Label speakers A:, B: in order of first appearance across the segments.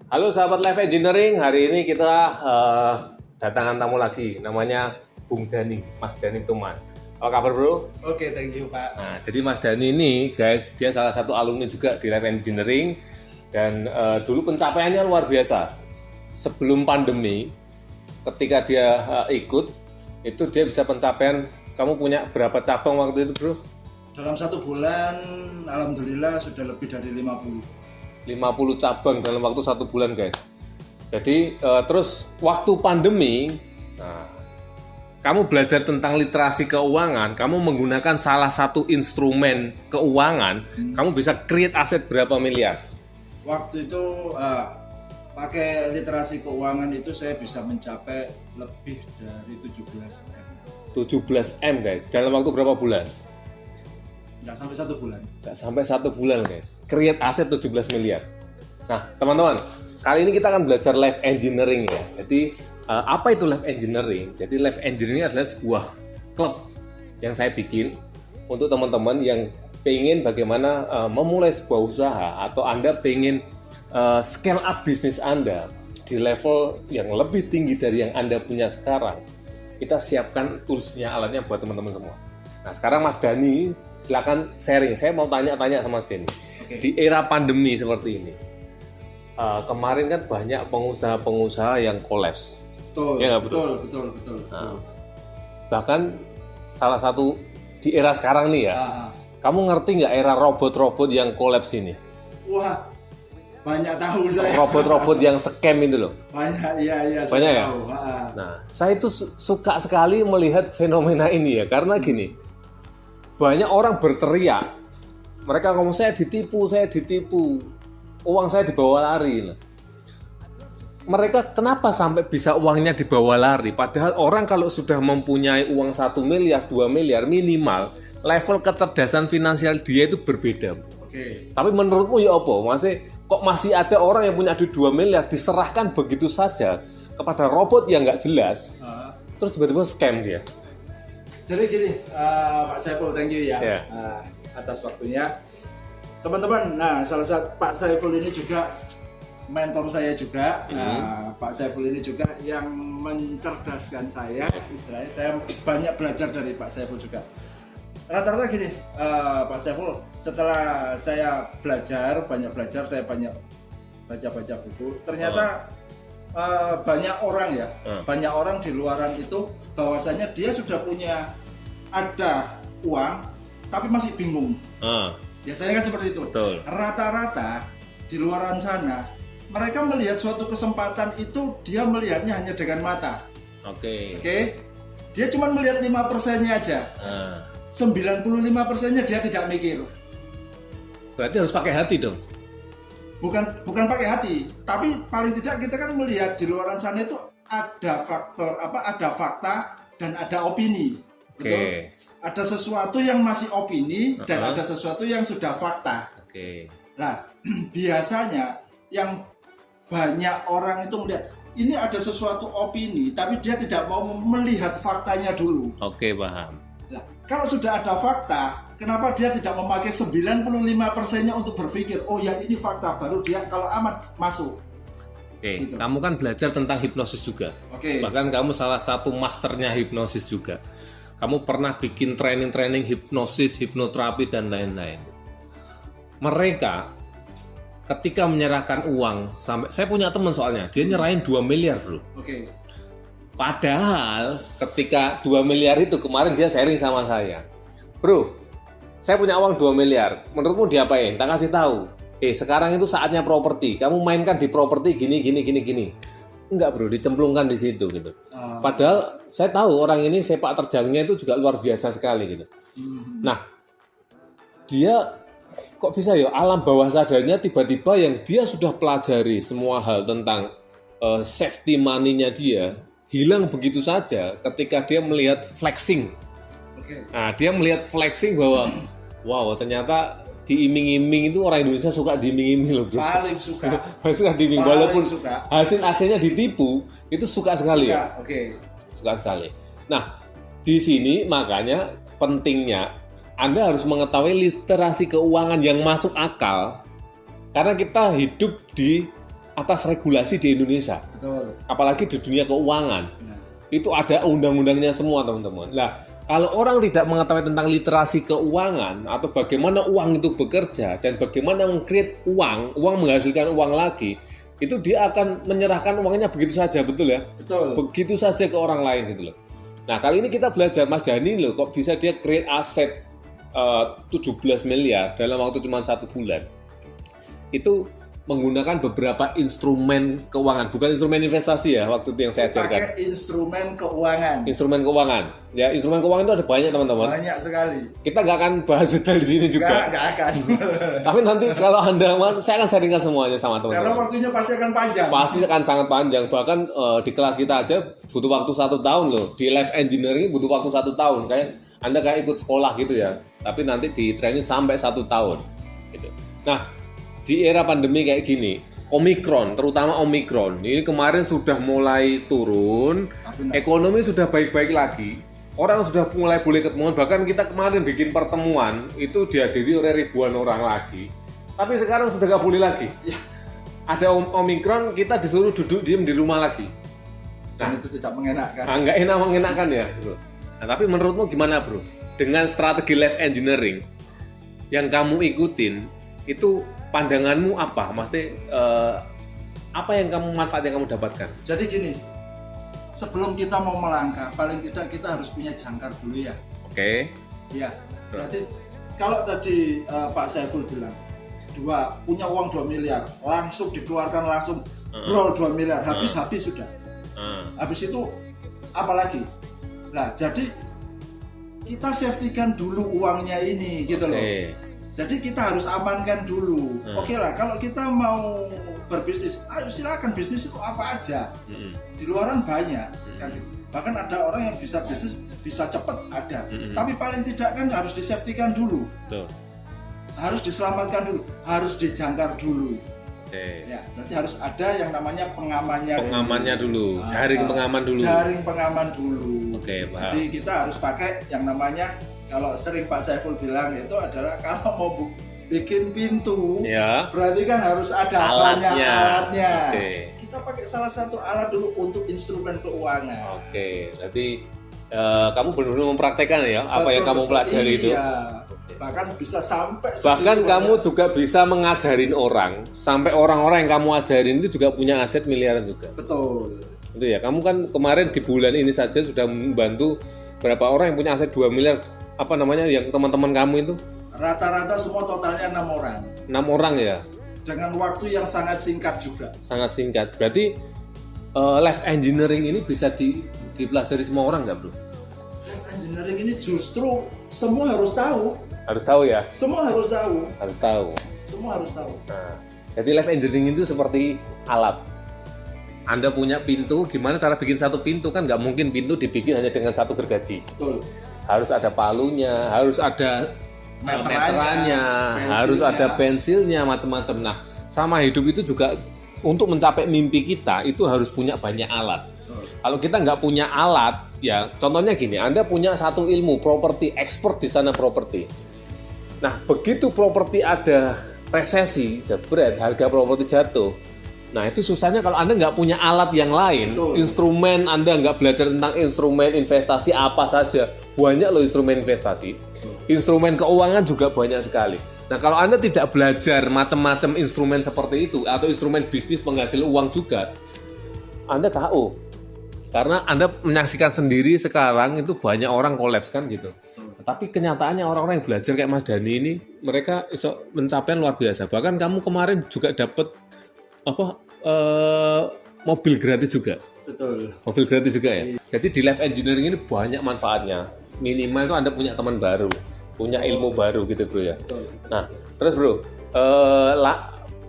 A: Halo sahabat Live Engineering, hari ini kita datangan tamu lagi, namanya Bung Dani, Mas Dani Tuman. Apa kabar bro?
B: Oke, thank you Pak.
A: Nah, jadi Mas Dani ini guys, dia salah satu alumni juga di Live Engineering dan dulu pencapaiannya luar biasa. Sebelum pandemi, ketika dia ikut, itu dia bisa pencapaian, kamu punya berapa cabang waktu itu bro?
B: Dalam 1 bulan, alhamdulillah sudah lebih dari 50.
A: 50 cabang dalam waktu 1 bulan guys. Jadi terus waktu pandemi, nah, kamu belajar tentang literasi keuangan, kamu menggunakan salah satu instrumen keuangan, kamu bisa create aset berapa miliar?
B: Waktu itu pakai literasi keuangan itu saya bisa mencapai lebih dari 17 M.
A: 17 M guys, dalam waktu berapa bulan?
B: Nggak sampai 1 bulan.
A: Nggak sampai 1 bulan guys, create aset 17 miliar. Nah teman-teman, kali ini kita akan belajar live engineering ya. Jadi apa itu live engineering? Jadi live engineering adalah sebuah klub yang saya bikin untuk teman-teman yang pengen bagaimana memulai sebuah usaha atau Anda pengen scale up bisnis Anda di level yang lebih tinggi dari yang Anda punya sekarang. Kita siapkan toolsnya, alatnya buat teman-teman semua. Nah sekarang Mas Dani silakan sharing. Saya mau tanya-tanya sama Mas Dani.
B: Oke.
A: Di era pandemi seperti ini, kemarin kan banyak pengusaha-pengusaha yang kolaps.
B: Betul,
A: Ya,
B: betul.
A: Nah, bahkan salah satu di era sekarang nih ya, kamu ngerti nggak era robot-robot yang kolaps ini?
B: Wah, banyak tahu saya.
A: Robot-robot yang scam itu loh.
B: Banyak, iya.
A: Banyak
B: saya
A: ya?
B: tahu.
A: Nah, saya itu suka sekali melihat fenomena ini ya, karena gini, banyak orang berteriak, mereka ngomong saya ditipu, uang saya dibawa lari. Mereka kenapa sampai bisa uangnya dibawa lari? Padahal orang kalau sudah mempunyai uang 1 miliar, 2 miliar minimal, level kecerdasan finansial dia itu berbeda.
B: Oke.
A: Tapi menurutmu ya apa? Kok masih ada orang yang punya duit 2 miliar diserahkan begitu saja kepada robot yang nggak jelas, terus tiba-tiba scam dia?
B: Jadi gini, Pak Saiful, thank you ya
A: Ya.
B: Atas waktunya. Teman-teman, nah salah satu Pak Saiful ini juga mentor saya juga. Pak Saiful ini juga yang mencerdaskan saya. Istilahnya saya banyak belajar dari Pak Saiful juga. Rata-rata gini, Pak Saiful, setelah saya banyak belajar, saya banyak baca-baca buku. Ternyata banyak orang di luaran itu bahwasanya dia sudah punya ada uang tapi masih bingung. Biasanya kan seperti itu.
A: Betul.
B: Rata-rata di luaran sana mereka melihat suatu kesempatan itu dia melihatnya hanya dengan mata.
A: Oke.
B: Dia cuma melihat 5%-nya aja. 95%-nya dia tidak mikir.
A: Berarti harus pakai hati dong.
B: Bukan pakai hati, tapi paling tidak kita kan melihat di luaran sana itu ada ada fakta dan ada opini. Betul? Ada sesuatu yang masih opini dan ada sesuatu yang sudah fakta. Nah, biasanya yang banyak orang itu melihat ini ada sesuatu opini, tapi dia tidak mau melihat faktanya dulu.
A: Paham.
B: Nah, kalau sudah ada fakta, kenapa dia tidak memakai 95%-nya untuk berpikir, oh yang ini fakta, baru dia kalau aman masuk.
A: Gitu. Kamu kan belajar tentang hipnosis juga. Bahkan kamu salah satu masternya hipnosis juga. Kamu pernah bikin training-training hipnosis, hipnoterapi dan lain-lain. Mereka ketika menyerahkan uang sampai, saya punya teman soalnya, dia nyerahin 2 miliar bro. Padahal ketika 2 miliar itu kemarin dia sharing sama saya. Bro, saya punya uang 2 miliar. Menurutmu diapain? Tak kasih tahu. Sekarang itu saatnya properti. Kamu mainkan di properti gini. Enggak bro, dicemplungkan di situ gitu. Padahal saya tahu orang ini sepak terjangnya itu juga luar biasa sekali gitu. Nah, dia kok bisa ya alam bawah sadarnya tiba-tiba yang dia sudah pelajari semua hal tentang safety money-nya dia hilang begitu saja ketika dia melihat flexing. Nah, dia melihat flexing bahwa wow, ternyata diiming-iming itu orang Indonesia suka diiming-iming loh bro.
B: Paling suka.
A: Suka diiming, walaupun hasil akhirnya ditipu, itu suka sekali ya. Suka sekali. Nah, di sini makanya pentingnya Anda harus mengetahui literasi keuangan yang masuk akal. Karena kita hidup di atas regulasi di Indonesia.
B: Betul.
A: Apalagi di dunia keuangan.
B: Nah,
A: Itu ada undang-undangnya semua, teman-teman. Nah, kalau orang tidak mengetahui tentang literasi keuangan atau bagaimana uang itu bekerja dan bagaimana meng-create uang menghasilkan uang lagi, itu dia akan menyerahkan uangnya begitu saja, betul ya?
B: betul.
A: Begitu saja ke orang lain gitu loh. Nah, kali ini kita belajar Mas Dhani loh, kok bisa dia create aset 17 miliar dalam waktu cuma 1 bulan. Itu menggunakan beberapa instrumen keuangan, bukan instrumen investasi ya, waktu itu yang saya ajarkan.
B: Pakai instrumen keuangan.
A: Instrumen keuangan. Ya, instrumen keuangan itu ada banyak, teman-teman.
B: Banyak sekali.
A: Kita nggak akan bahas detail di sini juga.
B: Nggak akan.
A: Tapi nanti kalau Anda mau, saya akan sharingkan semuanya sama
B: Karena
A: teman-teman.
B: waktunya pasti akan panjang.
A: Pasti akan sangat panjang. Bahkan di kelas kita aja butuh waktu 1 tahun loh. Di life engineering butuh waktu 1 tahun. Anda kayak ikut sekolah gitu ya. Tapi nanti di training sampai 1 tahun. Gitu. Nah, di era pandemi kayak gini, Omikron, terutama Omikron, ini kemarin sudah mulai turun, ekonomi sudah baik-baik lagi, orang sudah mulai boleh ketemuan, bahkan kita kemarin bikin pertemuan, itu dihadiri oleh ribuan orang lagi, tapi sekarang sudah nggak boleh lagi. Ada Omikron, kita disuruh duduk diem di rumah lagi.
B: Dan itu tidak mengenakan.
A: Nggak enak mengenakan ya. Nah, tapi menurutmu gimana bro? Dengan strategi life engineering yang kamu ikutin, itu pandanganmu apa? Maksudnya apa yang manfaat yang kamu dapatkan?
B: Jadi gini, sebelum kita mau melangkah, paling tidak kita harus punya jangkar dulu ya.
A: Oke.
B: Iya. Berarti kalau tadi Pak Saiful bilang punya uang 2 miliar, langsung dikeluarkan langsung brol 2 miliar, habis sudah. Habis itu apa lagi? Nah, jadi kita safety-kan dulu uangnya ini gitu loh. Jadi kita harus amankan dulu. Oke lah, kalau kita mau berbisnis, ayo silakan, bisnis itu apa aja. Di luaran banyak. Kan? Bahkan ada orang yang bisa bisnis bisa cepat ada. Tapi paling tidak kan harus disafety-kan dulu.
A: Tuh.
B: Harus diselamatkan dulu, harus dijangkar dulu. Ya, berarti harus ada yang namanya pengamannya
A: dulu. Jaring pengaman dulu.
B: Jaring pengaman dulu.
A: Oke, paham.
B: Jadi kita harus pakai yang namanya, kalau sering Pak Saiful bilang itu adalah kalau mau bikin pintu,
A: ya,
B: berarti kan harus ada
A: alatnya.
B: banyak alatnya. Kita pakai salah satu alat dulu untuk instrumen keuangan.
A: Berarti kamu benar-benar mempraktekkan ya apa yang kamu pelajari itu.
B: Bahkan bisa sampai.
A: Bahkan kamu juga bisa mengajarin orang, sampai orang-orang yang kamu ajarin itu juga punya aset miliaran juga.
B: Betul.
A: Itu ya. Kamu kan kemarin di bulan ini saja sudah membantu berapa orang yang punya aset 2 miliar. Apa namanya yang teman-teman kamu itu?
B: Rata-rata semua totalnya 6 orang.
A: 6 orang ya.
B: Dengan waktu yang sangat singkat juga.
A: Sangat singkat. Berarti life engineering ini bisa dipelajari semua orang nggak bro?
B: Life engineering ini justru semua harus tahu.
A: Harus tahu ya?
B: Semua harus tahu.
A: Harus tahu.
B: Semua harus tahu.
A: Nah, jadi life engineering itu seperti alat. Anda punya pintu, gimana cara bikin satu pintu? Kan nggak mungkin pintu dibikin hanya dengan satu gergaji.
B: Betul.
A: Harus ada palunya, harus ada meterannya, harus ada pensilnya, macam-macam. Nah, sama hidup itu juga untuk mencapai mimpi kita itu harus punya banyak alat. Kalau kita nggak punya alat, ya contohnya gini, Anda punya satu ilmu properti, expert di sana properti. Nah, begitu properti ada resesi, jebret, harga properti jatuh. Nah, itu susahnya kalau Anda nggak punya alat yang lain.
B: Betul.
A: Instrumen, Anda nggak belajar tentang instrumen investasi apa saja. Banyak loh instrumen investasi. Instrumen keuangan juga banyak sekali. Nah, kalau Anda tidak belajar macam-macam instrumen seperti itu, atau instrumen bisnis penghasil uang juga, Anda KO. Karena Anda menyaksikan sendiri sekarang itu banyak orang kolaps kan gitu. Tapi kenyataannya orang-orang yang belajar kayak Mas Dhani ini, mereka bisa mencapai luar biasa. Bahkan kamu kemarin juga dapat mobil gratis juga.
B: Betul.
A: Mobil gratis juga ya. Jadi di life engineering ini banyak manfaatnya. Minimal itu Anda punya teman baru, punya ilmu baru gitu bro ya.
B: Betul.
A: Nah terus bro,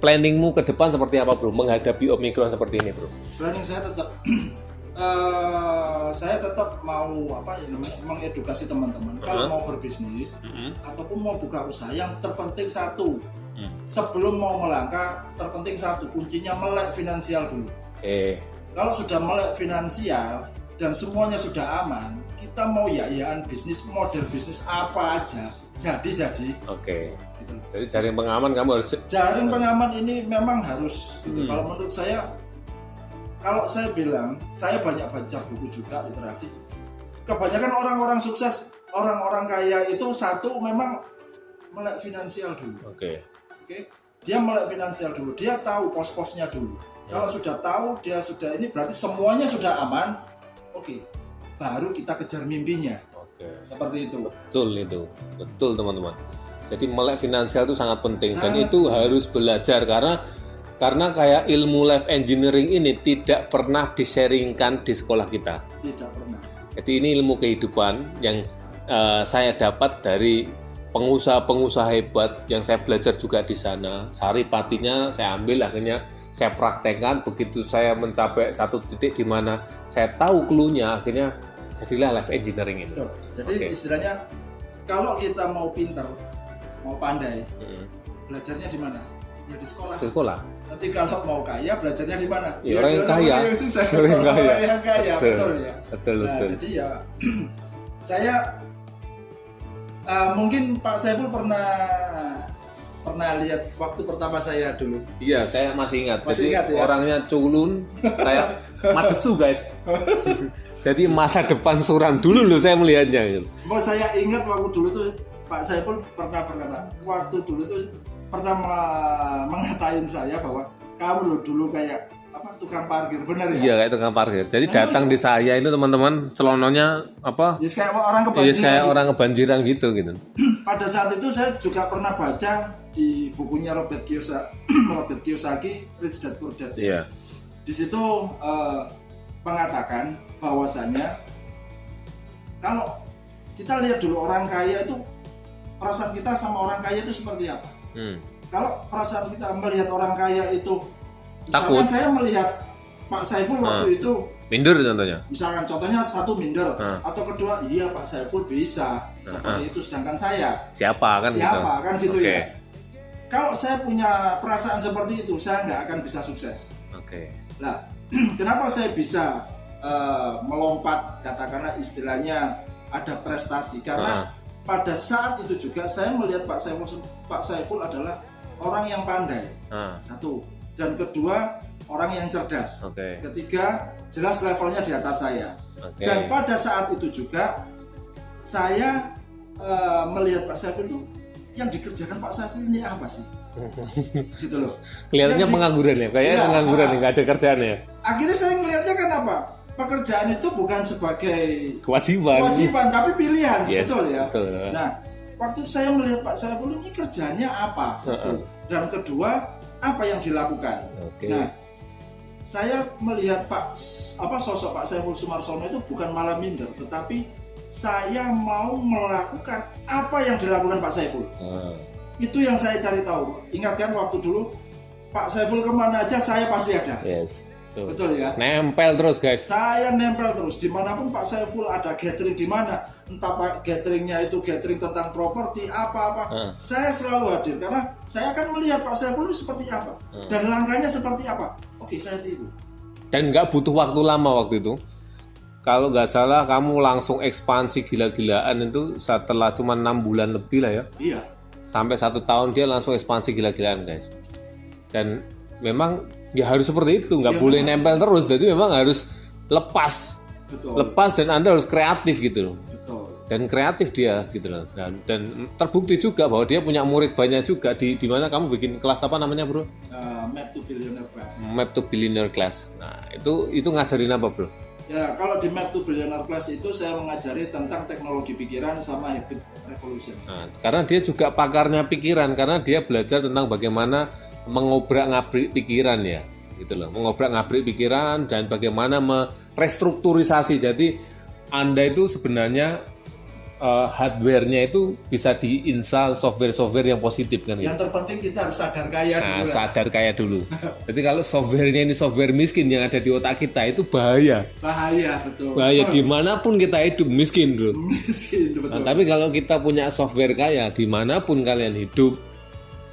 A: planningmu ke depan seperti apa bro? Menghadapi Omikron seperti ini bro?
B: Planning saya tetap mau mengedukasi teman-teman kalau mau berbisnis ataupun mau buka usaha, yang terpenting satu, sebelum mau melangkah terpenting satu, kuncinya melek finansial dulu. Kalau sudah melek finansial dan semuanya sudah aman, kita mau yayaan bisnis, model bisnis apa aja jadi.
A: Jadi jaring pengaman kamu harus
B: Jaring pengaman ini memang harus gitu.
A: Hmm.
B: Kalau menurut saya, kalau saya bilang, saya banyak baca buku juga literasi. Kebanyakan orang-orang sukses, orang-orang kaya itu satu memang melek finansial dulu.
A: Oke.
B: Oke, dia melek finansial dulu, dia tahu pos-posnya dulu. Kalau sudah tahu, dia sudah ini berarti semuanya sudah aman. Oke, baru kita kejar mimpinya.
A: Oke.
B: Seperti itu.
A: Betul teman-teman. Jadi melek finansial itu sangat penting dan
B: Sangat.
A: itu harus belajar karena kayak ilmu life engineering ini tidak pernah di-sharingkan di sekolah kita.
B: Tidak pernah.
A: Jadi ini ilmu kehidupan yang saya dapat dari pengusaha-pengusaha hebat yang saya belajar juga di sana. Saripatinya saya ambil, akhirnya saya praktekkan. Begitu saya mencapai satu titik di mana saya tahu clue-nya, akhirnya jadilah life engineering itu.
B: Betul. Jadi
A: Oke.
B: istilahnya kalau kita mau pinter, mau pandai, belajarnya di mana? Ya di sekolah.
A: Ke sekolah.
B: Tapi kalau mau kaya, belajarnya di mana?
A: Ya, orang yang
B: di
A: kaya.
B: Orang yang susah.
A: Orang yang kaya.
B: Orang yang kaya. Betul ya.
A: Betul.
B: Jadi ya, saya mungkin Pak Saiful pernah lihat waktu pertama saya dulu.
A: Iya, saya masih ingat.
B: Masih
A: Jadi
B: ingat, ya?
A: orangnya culun, saya madesu guys. Jadi masa depan suram dulu loh saya melihatnya gitu.
B: Mau saya ingat waktu dulu tuh Pak Saiful pernah berkata, waktu dulu tuh pernah mengatain saya bahwa kamu lo dulu kayak apa tukang parkir, benar ya?
A: Iya, kayak tukang parkir. Jadi datang di saya itu teman-teman celonanya apa?
B: Yes, kayak orang
A: Iya,
B: kebanjiran.
A: kayak
B: gitu.
A: orang kebanjiran gitu.
B: Pada saat itu saya juga pernah baca di bukunya Robert Kiyosaki, Rich Dad Poor Dad.
A: Iya.
B: Di situ mengatakan bahwasanya kalau kita lihat dulu orang kaya itu, perasaan kita sama orang kaya itu seperti apa? Kalau perasaan kita melihat orang kaya itu,
A: Takut.
B: misalkan saya melihat Pak Saiful waktu itu,
A: Minder contohnya.
B: misalkan contohnya satu minder, atau kedua iya Pak Saiful bisa seperti itu, sedangkan saya
A: Siapa kan gitu.
B: kan gitu
A: Oke.
B: ya. Kalau saya punya perasaan seperti itu, saya nggak akan bisa sukses.
A: Oke.
B: Nah, kenapa saya bisa melompat, katakanlah istilahnya ada prestasi? Karena pada saat itu juga saya melihat Pak Saiful adalah orang yang pandai. Satu, dan kedua orang yang cerdas.
A: Oke.
B: Ketiga, jelas levelnya di atas saya.
A: Oke.
B: Dan pada saat itu juga saya melihat Pak Saiful itu yang dikerjakan Pak Saiful ini apa sih? Gitu loh.
A: Kelihatannya pengangguran ya, kayaknya
B: Iya,
A: pengangguran ya, nggak ada kerjaan ya.
B: Akhirnya saya ngelihatnya kan apa? Pekerjaan itu bukan sebagai
A: Kewajiban.
B: tapi pilihan,
A: Yes,
B: betul ya.
A: betul.
B: Nah, waktu saya melihat Pak Saiful ini kerjanya apa? Satu. Dan kedua, apa yang dilakukan?
A: Oke.
B: Nah, saya melihat sosok Pak Saiful Sumarsono itu bukan malah minder, tetapi saya mau melakukan apa yang dilakukan Pak Saiful. Itu yang saya cari tahu. Ingatkan waktu dulu Pak Saiful kemana aja saya pasti ada.
A: Yes.
B: Betul ya.
A: Nempel terus guys.
B: Saya nempel terus dimanapun Pak Saiful ada gathering di mana, entah Pak gatheringnya itu gathering tentang properti apa-apa, saya selalu hadir karena saya akan melihat Pak Saiful itu seperti apa dan langkahnya seperti apa. Oke, saya tiru.
A: Dan nggak butuh waktu lama waktu itu. Kalau nggak salah kamu langsung ekspansi gila-gilaan itu setelah cuma 6 bulan lebih lah ya.
B: Iya.
A: Sampai 1 tahun dia langsung ekspansi gila-gilaan guys. Dan memang ya harus seperti itu, nggak boleh nempel terus. Jadi memang harus lepas.
B: Betul.
A: Lepas dan Anda harus kreatif gitu loh.
B: Betul.
A: Dan kreatif dia gitu loh. Dan terbukti juga bahwa dia punya murid banyak juga di mana kamu bikin kelas apa namanya bro?
B: Map to Billionaire Class.
A: Map to Billionaire Class. Nah itu ngajarin apa bro?
B: Ya, kalau di Map to Billionaire Class itu saya mengajari tentang teknologi pikiran sama habit revolution.
A: Nah, karena dia juga pakarnya pikiran, karena dia belajar tentang bagaimana mengobrak-ngabrik pikiran ya, gitu loh, mengobrak-ngabrik pikiran dan bagaimana merestrukturisasi. Jadi Anda itu sebenarnya hardware-nya itu bisa diinstal software-software yang positif kan gitu.
B: Yang terpenting kita harus sadar kaya
A: Nah,
B: dulu.
A: sadar kaya dulu. Jadi kalau software-nya ini software miskin yang ada di otak kita itu bahaya.
B: Bahaya, betul.
A: Bahaya dimanapun kita hidup miskin bro.
B: Miskin, itu betul.
A: Nah, tapi kalau kita punya software kaya, dimanapun kalian hidup,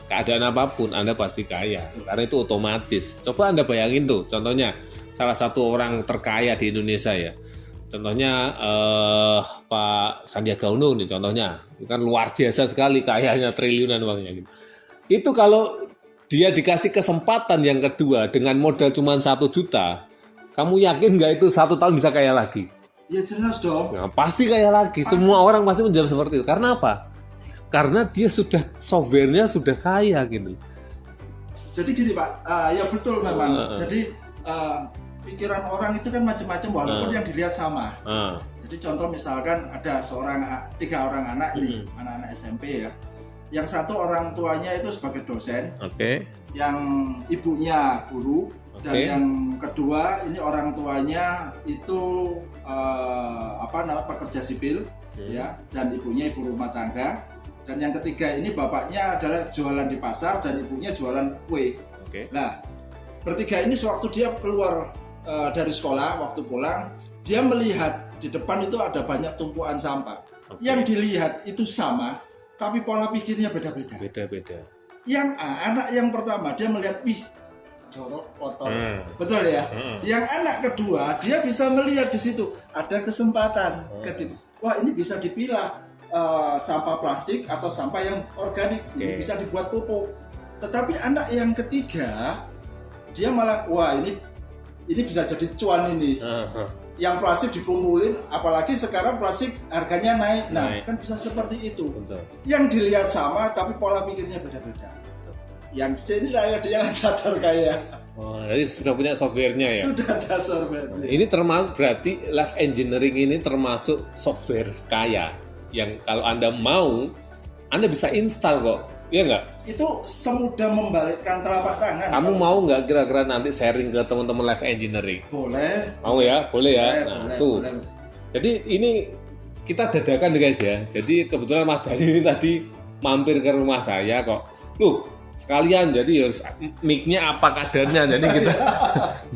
A: keadaan apapun, Anda pasti kaya. Karena itu otomatis. Coba Anda bayangin tuh, contohnya salah satu orang terkaya di Indonesia ya. Contohnya Pak Sandiaga Uno nih contohnya. Itu kan luar biasa sekali, kayaknya triliunan uangnya gitu. Itu kalau dia dikasih kesempatan yang kedua dengan modal cuma 1 juta, kamu yakin nggak itu 1 tahun bisa kaya lagi?
B: Ya jelas dong.
A: Nah, pasti kaya lagi. Semua orang pasti menjawab seperti itu. Karena apa? Karena dia sudah softwarenya sudah kaya gitu.
B: Jadi gini Pak, ya betul memang. Jadi pikiran orang itu kan macam-macam walaupun yang dilihat sama. Jadi contoh misalkan ada 3 orang anak nih, anak-anak SMP ya. Yang satu orang tuanya itu sebagai dosen, yang ibunya guru, dan yang kedua ini orang tuanya itu pekerja sipil, ya, dan ibunya ibu rumah tangga, dan yang ketiga ini bapaknya adalah jualan di pasar dan ibunya jualan kue. Nah, bertiga ini sewaktu dia keluar dari sekolah, waktu pulang, dia melihat di depan itu ada banyak tumpuan sampah. Yang dilihat itu sama, tapi pola pikirnya beda-beda. Yang anak yang pertama dia melihat, wih, jorok, kotor, betul ya. Yang anak kedua dia bisa melihat di situ ada kesempatan, gitu. Wah ini bisa dipilah sampah plastik atau sampah yang organik, ini bisa dibuat pupuk. Tetapi anak yang ketiga dia malah, wah ini bisa jadi cuan ini. Yang plastik dikumpulin, apalagi sekarang plastik harganya naik. Nah, kan bisa seperti itu. Yang dilihat sama, tapi pola pikirnya beda-beda. Yang sini lah dia yang sadar kaya.
A: Jadi sudah punya softwarenya ya?
B: Sudah ada softwarenya.
A: Ini termasuk berarti life engineering ini termasuk software kaya. Yang kalau Anda mau, Anda bisa install kok. Iya nggak?
B: Itu semudah membalikkan telapak tangan.
A: Kamu mau nggak kira-kira nanti sharing ke teman-teman life engineering?
B: Boleh.
A: Mau ya? Boleh ya?
B: Boleh,
A: Tuh.
B: boleh.
A: Jadi ini kita dadakan guys ya. Jadi kebetulan Mas Dhani ini tadi mampir ke rumah saya kok. Loh, sekalian jadi ya mic-nya apa kadarnya. Jadi kita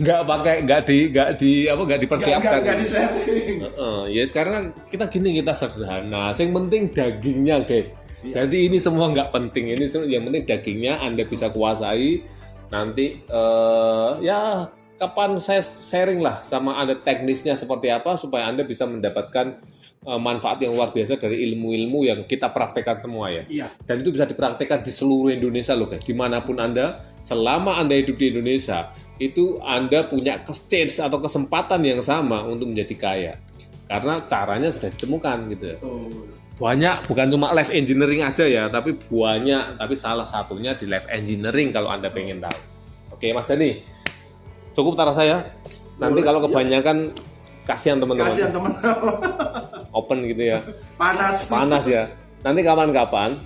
A: nggak dipersiapkan.
B: Nggak disetting.
A: Ya sekarang kita sederhana. Yang penting dagingnya guys. Jadi ini semua nggak penting, yang penting dagingnya Anda bisa kuasai. Nanti ya kapan saya sharing lah sama Anda teknisnya seperti apa supaya Anda bisa mendapatkan manfaat yang luar biasa dari ilmu-ilmu yang kita praktekkan semua ya. Dan itu bisa dipraktekkan di seluruh Indonesia loh guys. Dimanapun Anda, selama Anda hidup di Indonesia, itu Anda punya chance atau kesempatan yang sama untuk menjadi kaya. Karena caranya sudah ditemukan gitu. Banyak, bukan cuma life engineering aja ya, tapi banyak. Tapi salah satunya di life engineering kalau Anda pengen tahu. Oke Mas Dhani, cukup tara saya. Nanti kalau kebanyakan, kasihan teman-teman. Open gitu ya. Panas ya. Nanti kapan-kapan,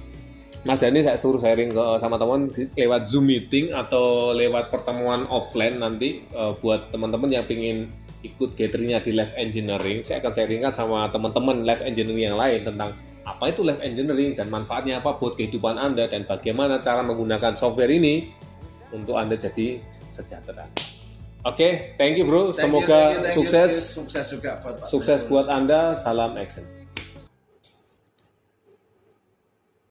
A: Mas Dhani saya suruh sharing sama teman lewat Zoom meeting atau lewat pertemuan offline nanti buat teman-teman yang pengen ikut gatheringnya di life engineering. Saya akan sharingkan sama teman-teman life engineering yang lain tentang apa itu life engineering dan manfaatnya apa buat kehidupan Anda dan bagaimana cara menggunakan software ini untuk Anda jadi sejahtera. Oke, thank you bro. Semoga sukses.
B: Sukses juga buat Pak.
A: Sukses buat Anda. Salam action.